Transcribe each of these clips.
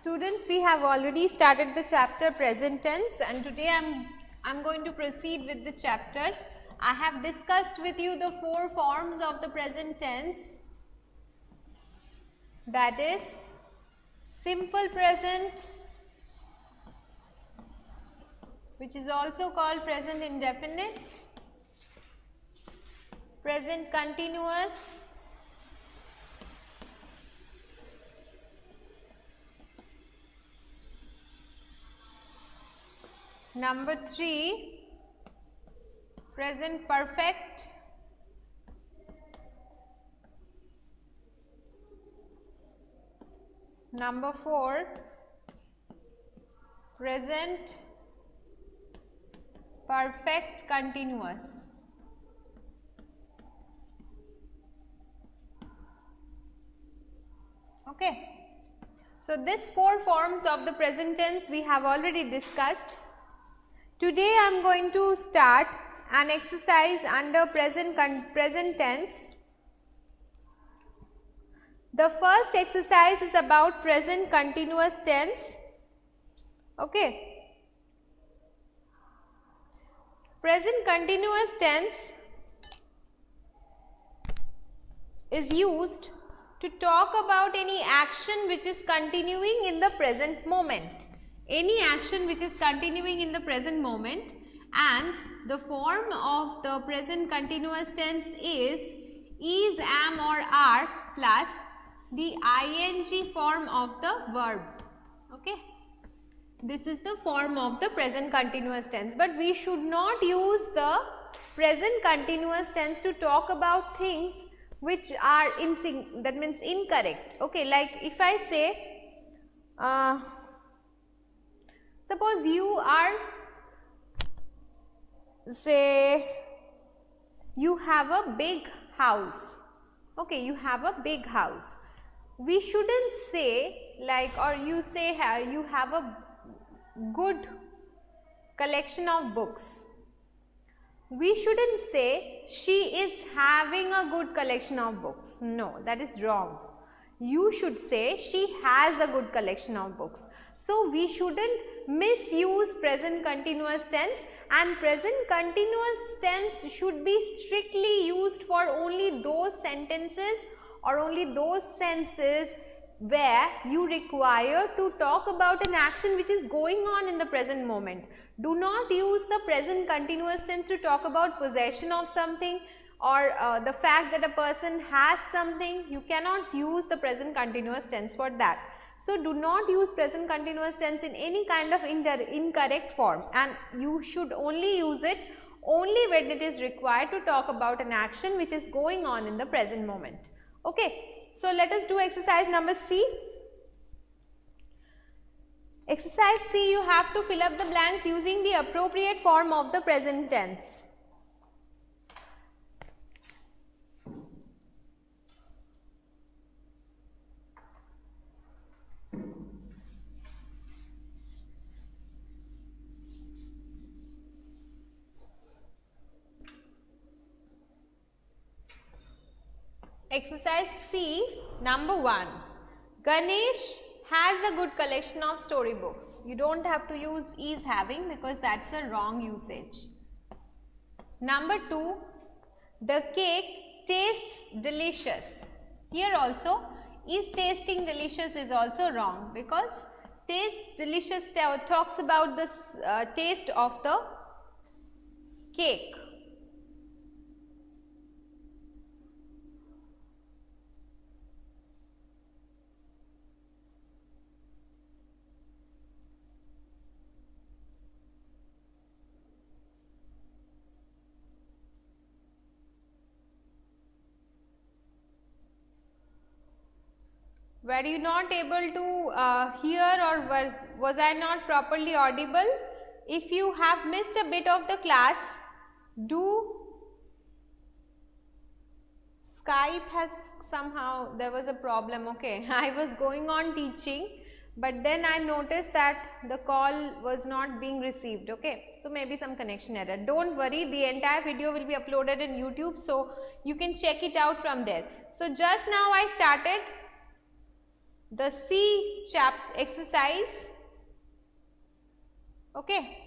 Students, we have already started the chapter present tense, and today I'm going to proceed with the chapter. I have discussed with you the 4 forms of the present tense, that is simple present, which is also called present indefinite, present continuous, number 3, present perfect, number 4, present perfect continuous. Okay. So, these 4 forms of the present tense we have already discussed. Today I am going to start an exercise under present tense. The first exercise is about present continuous tense. Okay. Present continuous tense is used to talk about any action which is continuing in the present moment. Any action which is continuing in the present moment, and the form of the present continuous tense is am, or are plus the ing form of the verb. Okay. This is the form of the present continuous tense, but we should not use the present continuous tense to talk about things which are that means incorrect. Okay, like if I say suppose you are, say you have a big house. Okay, you have a big house. We shouldn't say like, or you say you have a good collection of books. We shouldn't say she is having a good collection of books. No, that is wrong. You should say she has a good collection of books. So, we shouldn't misuse present continuous tense, and present continuous tense should be strictly used for only those sentences or only those senses where you require to talk about an action which is going on in the present moment. Do not use the present continuous tense to talk about possession of something or the fact that a person has something. You cannot use the present continuous tense for that. So, do not use present continuous tense in any kind of incorrect form, and you should only use it only when it is required to talk about an action which is going on in the present moment. Okay. So, let us do exercise number C. Exercise C, you have to fill up the blanks using the appropriate form of the present tense. Exercise C, number 1. Ganesh has a good collection of storybooks. You don't have to use is having because that's a wrong usage. Number 2, the cake tastes delicious. Here also is tasting delicious is also wrong, because tastes delicious talks about the taste of the cake. Were you not able to hear, or was I not properly audible? If you have missed a bit of the class, Skype has somehow, there was a problem. Okay, I was going on teaching, but then I noticed that the call was not being received. Okay, so maybe some connection error. Don't worry, the entire video will be uploaded in YouTube, so you can check it out from there. So just now I started the C chapter exercise. Okay.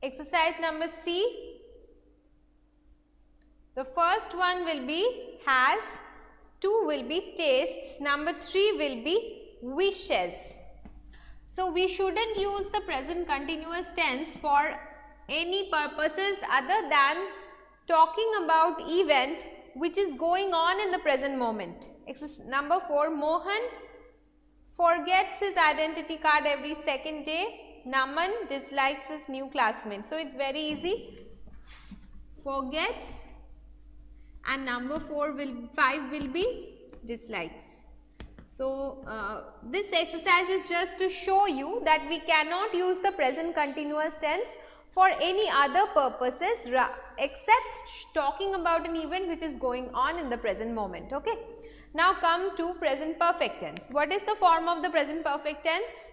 Exercise number C. The first one will be has, 2 will be tastes, number 3 will be wishes. So, we shouldn't use the present continuous tense for any purposes other than talking about event which is going on in the present moment. Exercise number 4, Mohan forgets his identity card every second day. Naman dislikes his new classmate. So, it's very easy. Forgets, and number 5 will be dislikes. So, this exercise is just to show you that we cannot use the present continuous tense for any other purposes except talking about an event which is going on in the present moment. Okay. Now, come to present perfect tense. What is the form of the present perfect tense?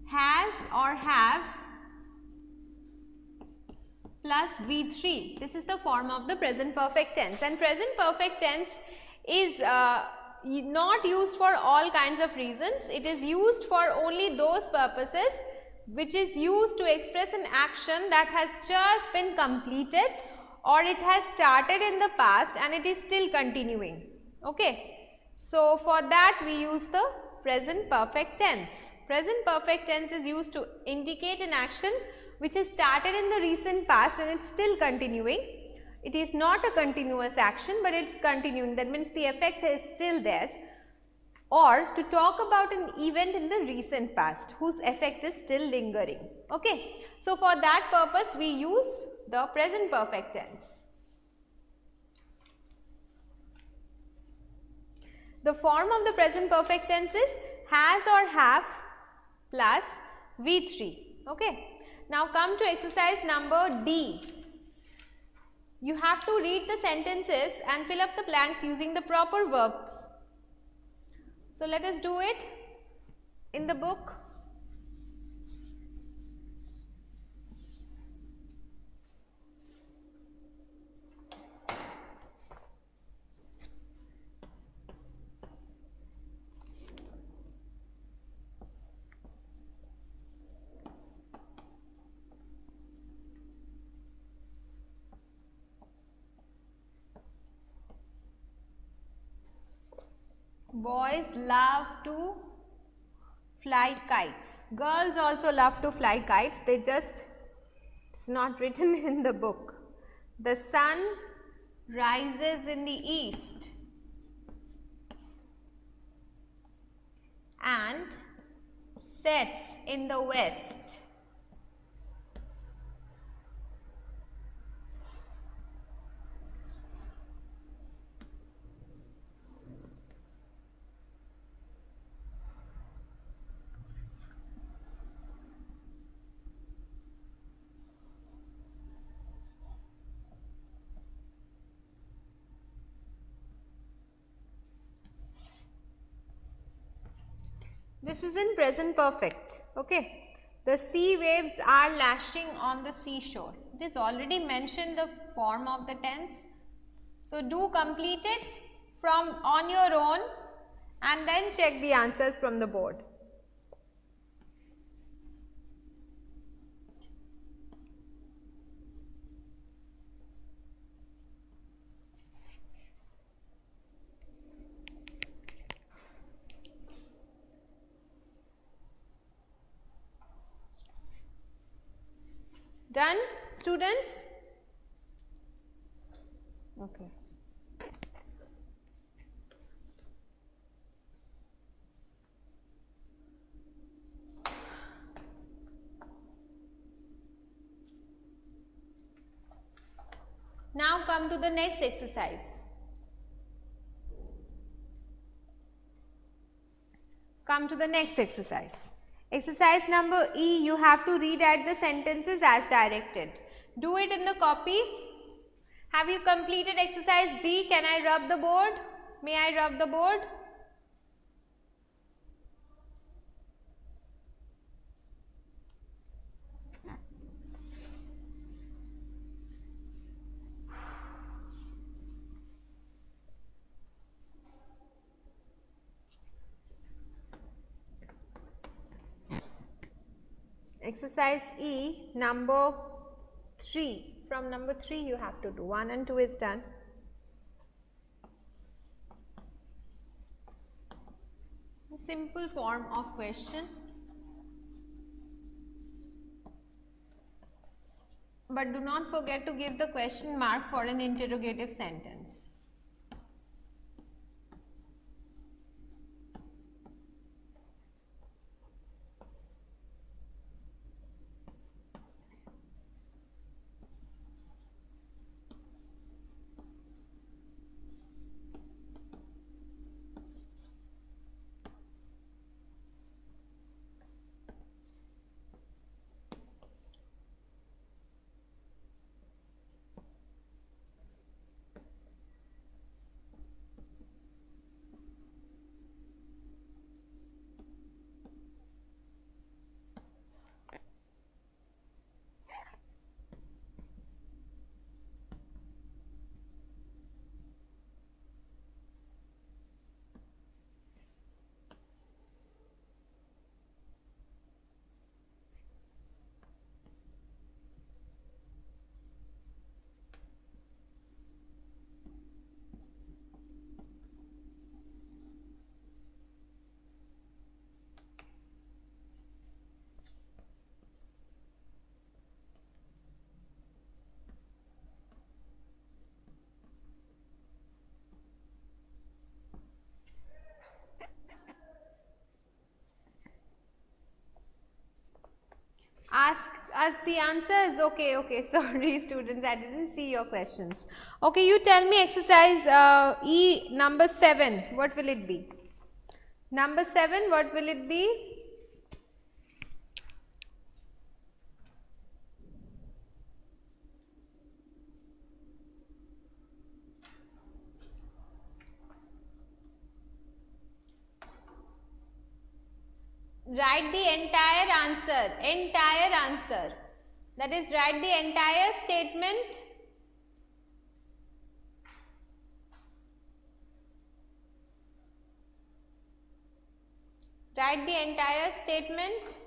Has or have plus V3. This is the form of the present perfect tense, and present perfect tense is not used for all kinds of reasons. It is used for only those purposes which is used to express an action that has just been completed or it has started in the past and it is still continuing. Okay. So, for that we use the present perfect tense. Present perfect tense is used to indicate an action which is started in the recent past and it's still continuing. It is not a continuous action, but it's continuing. That means the effect is still there. Or to talk about an event in the recent past whose effect is still lingering. Okay. So, for that purpose we use the present perfect tense. The form of the present perfect tense is has or have plus V3. Okay. Now, come to exercise number D. You have to read the sentences and fill up the blanks using the proper verbs. So, let us do it in the book. Boys love to fly kites. Girls also love to fly kites. It's not written in the book. The sun rises in the east and sets in the west. This is in present perfect. Okay. The sea waves are lashing on the seashore. It is already mentioned the form of the tense. So, do complete it from on your own and then check the answers from the board. Done, students? Okay. Now come to the next exercise. Come to the next exercise. Exercise number E, you have to read out the sentences as directed. Do it in the copy. Have you completed exercise D? Can I rub the board? May I rub the board? exercise E number 3. From number 3 you have to do. 1 and 2 is done. Simple form of question, but do not forget to give the question mark for an interrogative sentence. Ask us the answers. Okay, sorry students, I didn't see your questions. Okay, you tell me exercise E number 7, what will it be? Number 7, what will it be? Write the entire answer. That is, write the entire statement. Write the entire statement.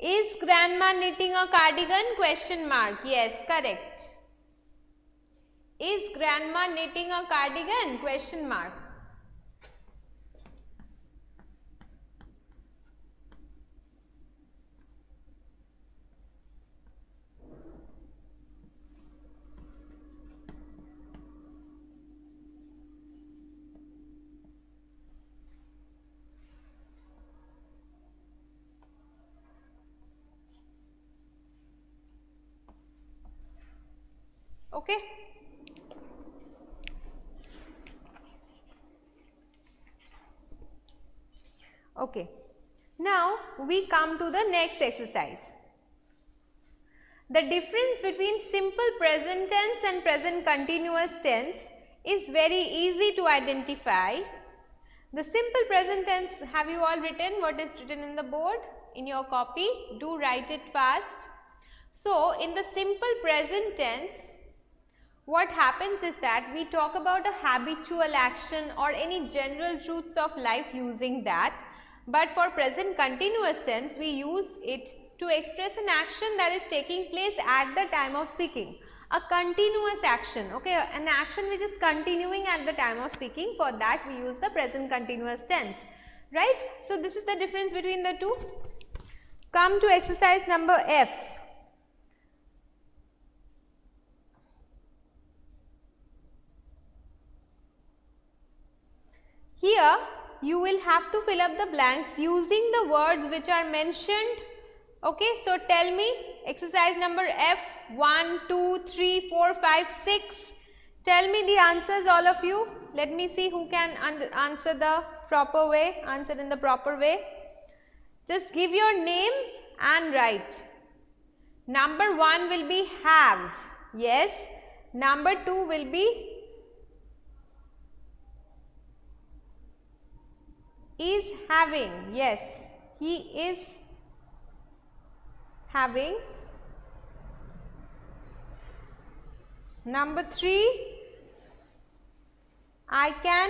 Is grandma knitting a cardigan? Question mark. Yes, correct. Is grandma knitting a cardigan? Question mark. Okay. Okay. Now we come to the next exercise. The difference between simple present tense and present continuous tense is very easy to identify. The simple present tense, have you all written what is written in the board in your copy? Do write it fast. So, in the simple present tense, what happens is that we talk about a habitual action or any general truths of life using that, but for present continuous tense we use it to express an action that is taking place at the time of speaking, a continuous action, okay, an action which is continuing at the time of speaking. For that we use the present continuous tense, right? So, this is the difference between the two. Come to exercise number F. Here you will have to fill up the blanks using the words which are mentioned. Okay, so tell me exercise number F, 1, 2, 3, 4, 5, 6. Tell me the answers, all of you. Let me see who can answer the proper way, answer in the proper way. Just give your name and write. Number 1 will be have. Yes. Number 2 will be is having. Yes, he is having. Number 3, I can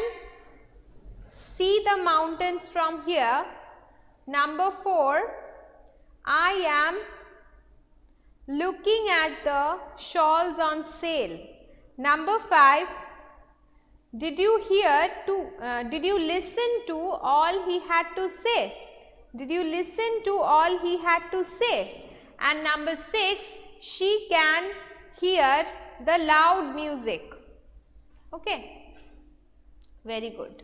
see the mountains from here. Number 4, I am looking at the shawls on sale. Number 5, did you listen to all he had to say? Did you listen to all he had to say? And number 6, she can hear the loud music. Okay, very good.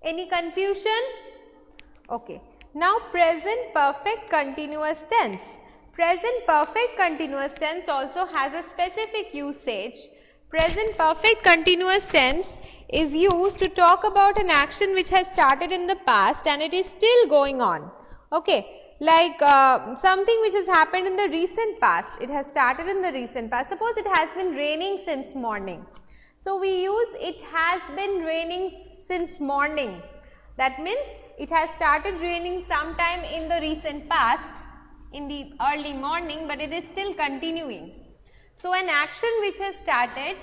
Any confusion? Okay. Now present perfect continuous tense. Present perfect continuous tense also has a specific usage. Present perfect continuous tense is used to talk about an action which has started in the past and it is still going on. Okay. Like something which has happened in the recent past. It has started in the recent past. Suppose it has been raining since morning. So we use it has been raining since morning. That means it has started raining sometime in the recent past, in the early morning, but it is still continuing. So an action which has started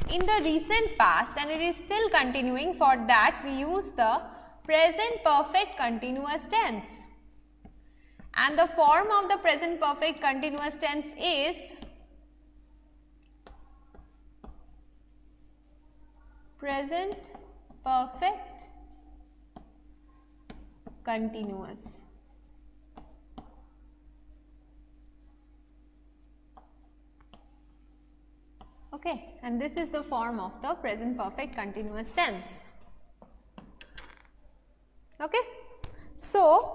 in the recent past and it is still continuing, for that we use the present perfect continuous tense. And the form of the present perfect continuous tense is present perfect continuous. Okay, and this is the form of the present perfect continuous tense. Okay, so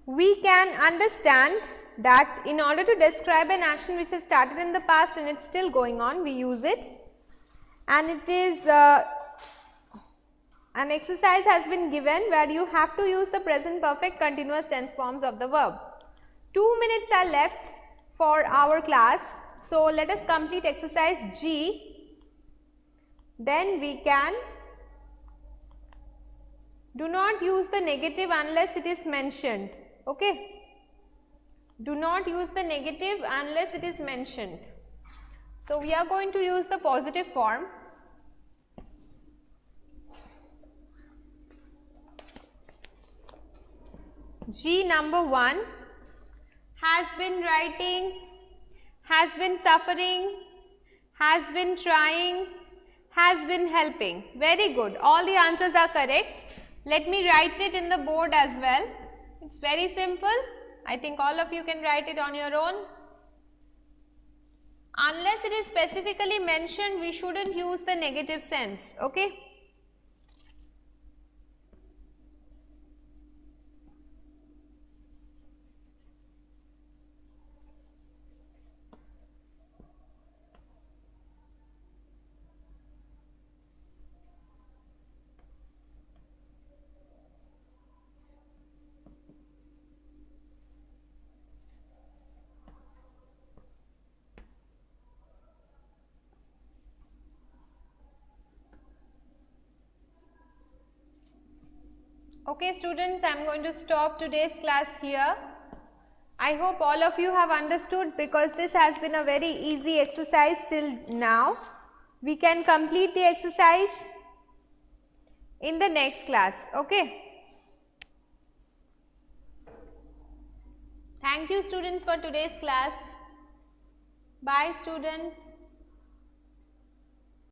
we can understand that in order to describe an action which has started in the past and it's still going on, we use it. And it is an exercise has been given where you have to use the present perfect continuous tense forms of the verb. 2 minutes are left for our class. So let us complete exercise G. Then we can do not use the negative unless it is mentioned. Okay. Do not use the negative unless it is mentioned. So we are going to use the positive form. G number 1, has been writing, has been suffering, has been trying, has been helping. Very good. All the answers are correct. Let me write it in the board as well. It's very simple. I think all of you can write it on your own. Unless it is specifically mentioned, we shouldn't use the negative sense. Okay. Okay students, I am going to stop today's class here. I hope all of you have understood, because this has been a very easy exercise till now. We can complete the exercise in the next class. Okay. Thank you students for today's class. Bye students.